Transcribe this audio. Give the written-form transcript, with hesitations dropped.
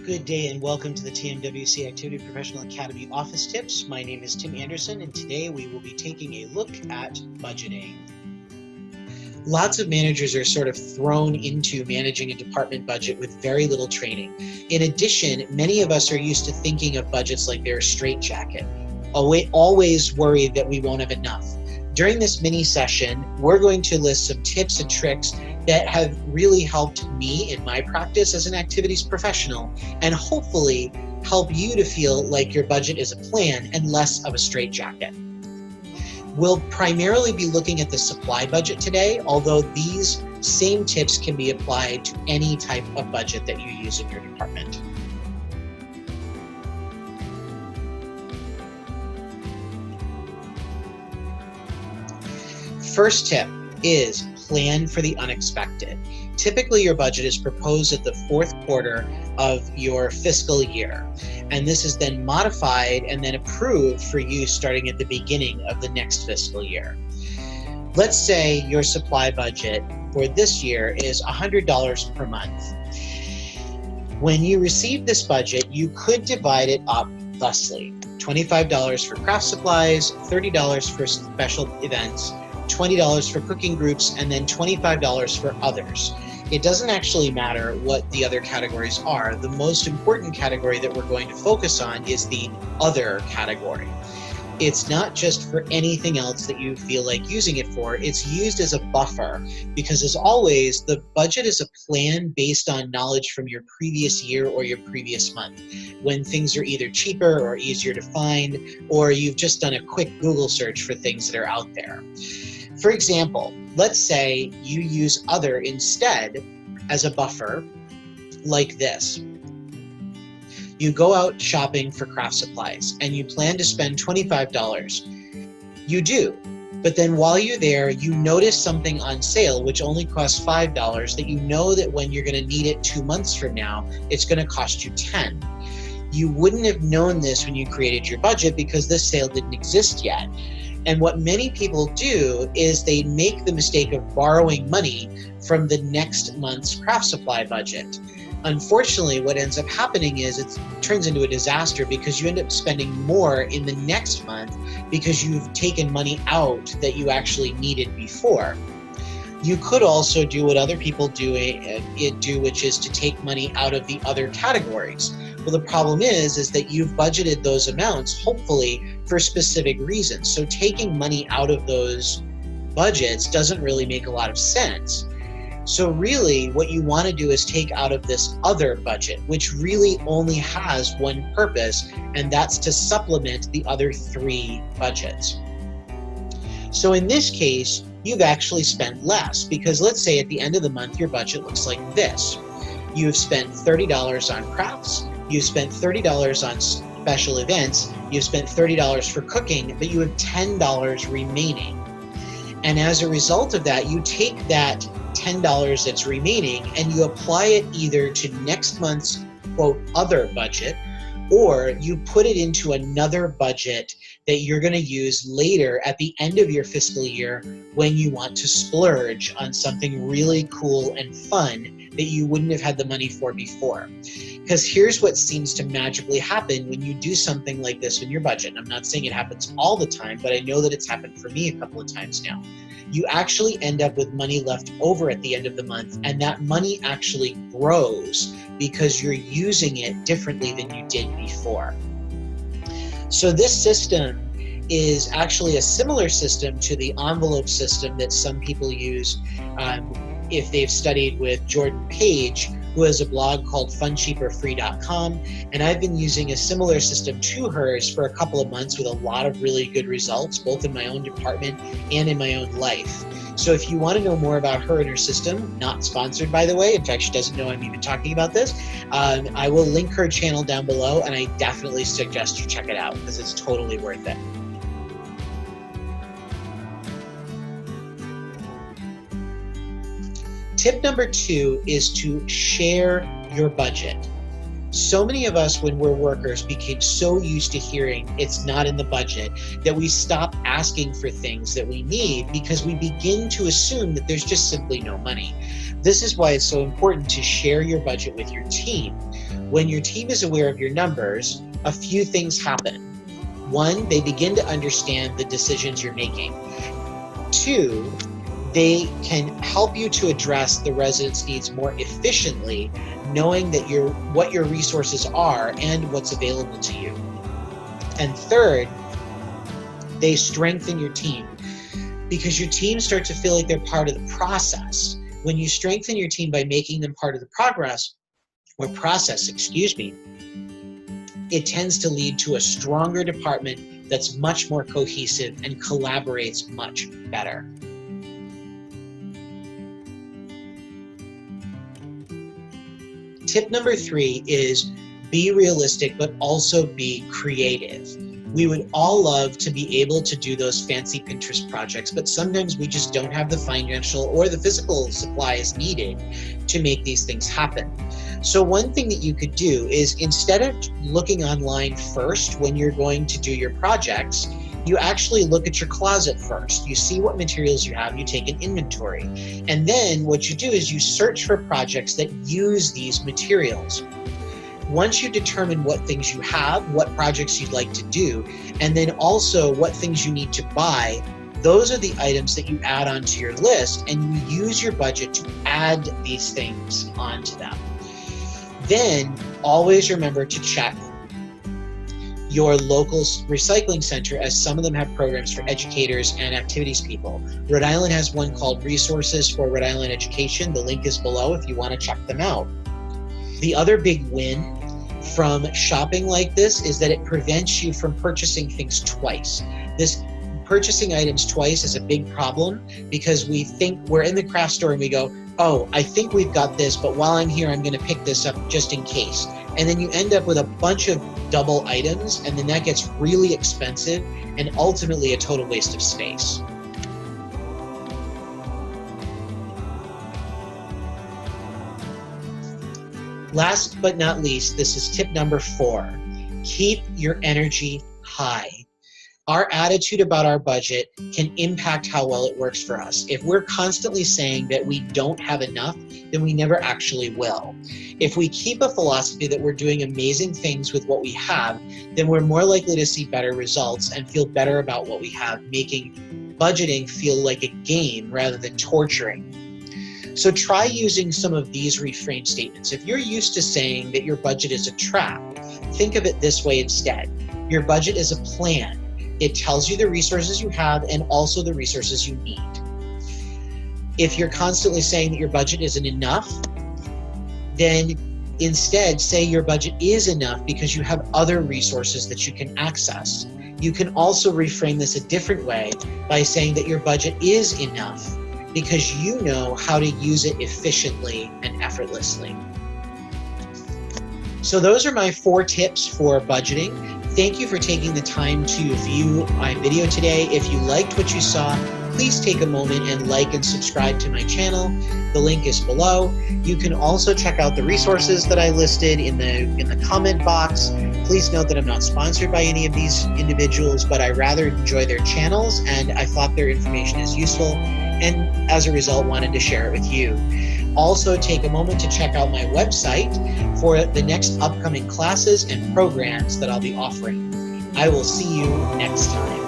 Good day and welcome to the TMWC Activity Professional Academy Office Tips. My name is Tim Anderson and today we will be taking a look at budgeting. Lots of managers are sort of thrown into managing a department budget with very little training. In addition, many of us are used to thinking of budgets like they're a straitjacket, always worried that we won't have enough. During this mini session, we're going to list some tips and tricks that have really helped me in my practice as an activities professional and hopefully help you to feel like your budget is a plan and less of a straitjacket. We'll primarily be looking at the supply budget today, although these same tips can be applied to any type of budget that you use in your department. First tip is plan for the unexpected. Typically, your budget is proposed at the fourth quarter of your fiscal year, and this is then modified and then approved for use starting at the beginning of the next fiscal year. Let's say your supply budget for this year is $100 per month. When you receive this budget, you could divide it up thusly: $25 for craft supplies, $30 for special events, $20 for cooking groups, and then $25 for others. It doesn't actually matter what the other categories are. The most important category that we're going to focus on is the other category. It's not just for anything else that you feel like using it for. It's used as a buffer because, as always, the budget is a plan based on knowledge from your previous year or your previous month, when things are either cheaper or easier to find, or you've just done a quick Google search for things that are out there. For example, let's say you use other instead as a buffer like this. You go out shopping for craft supplies and you plan to spend $25. You do, but then while you're there, you notice something on sale which only costs $5 that you know that when you're going to need it 2 months from now, it's going to cost you $10. You wouldn't have known this when you created your budget because this sale didn't exist yet. And what many people do is they make the mistake of borrowing money from the next month's craft supply budget. Unfortunately, what ends up happening is it turns into a disaster because you end up spending more in the next month because you've taken money out that you actually needed before. You could also do what other people do, which is to take money out of the other categories. Well, the problem is that you've budgeted those amounts, hopefully, for specific reasons. So taking money out of those budgets doesn't really make a lot of sense. So really, what you want to do is take out of this other budget, which really only has one purpose, and that's to supplement the other 3 budgets. So in this case, you've actually spent less because let's say at the end of the month, your budget looks like this. You've spent $30 on crafts, you've spent $30 on special events, you've spent $30 for cooking, but you have $10 remaining. And as a result of that, you take that $10 that's remaining and you apply it either to next month's, quote, other budget, or you put it into another budget that you're going to use later at the end of your fiscal year when you want to splurge on something really cool and fun that you wouldn't have had the money for before. Because here's what seems to magically happen when you do something like this in your budget. And I'm not saying it happens all the time, but I know that it's happened for me a couple of times now. You actually end up with money left over at the end of the month, and that money actually grows because you're using it differently than you did before. So this system is actually a similar system to the envelope system that some people use if they've studied with Jordan Page, who has a blog called funcheaperfree.com, and I've been using a similar system to hers for a couple of months with a lot of really good results, both in my own department and in my own life. So if you want to know more about her and her system, not sponsored by the way, in fact she doesn't know I'm even talking about this, I will link her channel down below, and I definitely suggest you check it out because it's totally worth it. Tip number 2 is to share your budget. So many of us, when we're workers, became so used to hearing it's not in the budget that we stop asking for things that we need because we begin to assume that there's just simply no money. This is why it's so important to share your budget with your team. When your team is aware of your numbers, a few things happen. One, they begin to understand the decisions you're making. Two, they can help you to address the residents' needs more efficiently, knowing that what your resources are and what's available to you. And third, they strengthen your team because your team starts to feel like they're part of the process. When you strengthen your team by making them part of the process, it tends to lead to a stronger department that's much more cohesive and collaborates much better. Tip number 3 is be realistic, but also be creative. We would all love to be able to do those fancy Pinterest projects, but sometimes we just don't have the financial or the physical supplies needed to make these things happen. So one thing that you could do is, instead of looking online first when you're going to do your projects, you actually look at your closet first. You see what materials you have, you take an inventory. And then what you do is you search for projects that use these materials. Once you determine what things you have, what projects you'd like to do, and then also what things you need to buy, those are the items that you add onto your list, and you use your budget to add these things onto them. Then always remember to check your local recycling center, as some of them have programs for educators and activities people. Rhode Island has one called Resources for Rhode Island Education. The link is below if you want to check them out. The other big win from shopping like this is that it prevents you from purchasing things twice. This purchasing items twice is a big problem because we think we're in the craft store and we go, oh, I think we've got this, but while I'm here, I'm going to pick this up just in case. And then you end up with a bunch of double items, and then that gets really expensive and ultimately a total waste of space. Last but not least, this is tip number 4. Keep your energy high. Our attitude about our budget can impact how well it works for us. If we're constantly saying that we don't have enough, then we never actually will. If we keep a philosophy that we're doing amazing things with what we have, then we're more likely to see better results and feel better about what we have, making budgeting feel like a game rather than torturing. So try using some of these reframe statements. If you're used to saying that your budget is a trap, think of it this way instead. Your budget is a plan. It tells you the resources you have and also the resources you need. If you're constantly saying that your budget isn't enough, then instead say your budget is enough because you have other resources that you can access. You can also reframe this a different way by saying that your budget is enough because you know how to use it efficiently and effortlessly. So those are my 4 tips for budgeting. Thank you for taking the time to view my video today. If you liked what you saw, please take a moment and like and subscribe to my channel. The link is below. You can also check out the resources that I listed in the comment box. Please note that I'm not sponsored by any of these individuals, but I rather enjoy their channels and I thought their information is useful, and as a result wanted to share it with you. Also take a moment to check out my website for the next upcoming classes and programs that I'll be offering. I will see you next time.